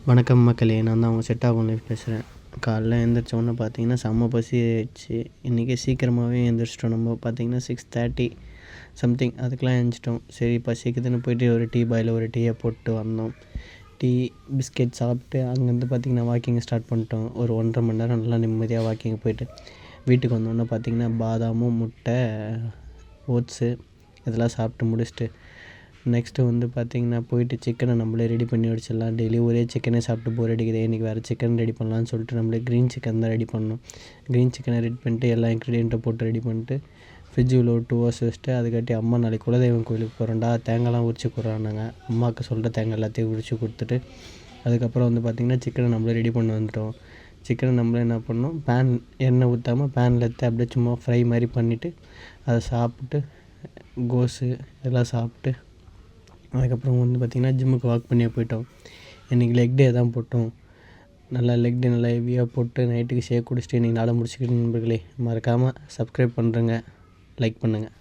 வணக்கம் மக்களே, நான் தான் உங்கள் செட் ஆகும் லைஃப் பேசுகிறேன். காலைல எழுந்திரிச்சோன்னே பார்த்தீங்கன்னா செம்ம பசி ஆயிடுச்சு. இன்றைக்கி சீக்கிரமாகவே எழுந்திரிச்சிட்டோம். நம்ம பார்த்தீங்கன்னா 6:30 சம்திங் அதுக்கெலாம் எழுந்திரிச்சிட்டோம். சரி பசிக்குதுன்னு போயிட்டு ஒரு டீ பாயில் ஒரு டீயை போட்டு வந்தோம். டீ பிஸ்கெட் சாப்பிட்டு அங்கேருந்து பார்த்திங்கன்னா வாக்கிங் ஸ்டார்ட் பண்ணிட்டோம். ஒரு 1.5 மணி நேரம் நல்லா நிம்மதியாக வாக்கிங் போயிட்டு வீட்டுக்கு வந்தோடனே பார்த்திங்கன்னா பாதாமும் முட்டை ஓட்ஸு இதெல்லாம் சாப்பிட்டு முடிச்சுட்டு நெக்ஸ்ட்டு வந்து பார்த்திங்கன்னா போயிட்டு சிக்கனை நம்மளே ரெடி பண்ணி வச்சிடலாம். டெய்லி ஒரே சிக்கனே சாப்பிட்டு போர் அடிக்குது. இன்றைக்கி வேறு சிக்கன் ரெடி பண்ணலான்னு சொல்லிட்டு நம்மளே க்ரீன் சிக்கன் தான் ரெடி பண்ணோம். க்ரீன் சிக்கனை ரெடி பண்ணிட்டு எல்லா இன்க்ரீடியண்ட்டை போட்டு ரெடி பண்ணிட்டு ஃப்ரிட்ஜில் ஒரு 2 hours வச்சுட்டு அதுக்காட்டி அம்மா நாளைக்கு குலதெய்வம் கோயிலுக்கு போகிறோம்டா, தேங்காய்லாம் உரிச்சு கொடுறான்னாங்க. அம்மாவுக்கு சொல்கிற தேங்காய் எல்லாத்தையும் உரிச்சு கொடுத்துட்டு அதுக்கப்புறம் வந்து பார்த்திங்கன்னா சிக்கனை நம்மளே ரெடி பண்ணி வந்துட்டோம். சிக்கனை நம்மளே என்ன பண்ணோம், எண்ணெய் ஊற்றாமல் பேனில் எடுத்து அப்படியே சும்மா ஃப்ரை மாதிரி பண்ணிவிட்டு அதை சாப்பிட்டு கோஸு இதெல்லாம் சாப்பிட்டு அதுக்கப்புறம் வந்து பார்த்திங்கன்னா ஜிம்முக்கு வாக் பண்ணியே போயிட்டோம். இன்றைக்கி லெக் டே தான் போட்டோம். நல்லா லெக் டே நல்லா ஹெவியாக போட்டு நைட்டுக்கு ஷேக் குடிச்சிட்டு இன்றைக்கி நாளை முடிச்சுக்கிட்டு நண்பர்களே. மறக்காமல் சப்ஸ்கிரைப் பண்ணுறேங்க, லைக் பண்ணுங்கள்.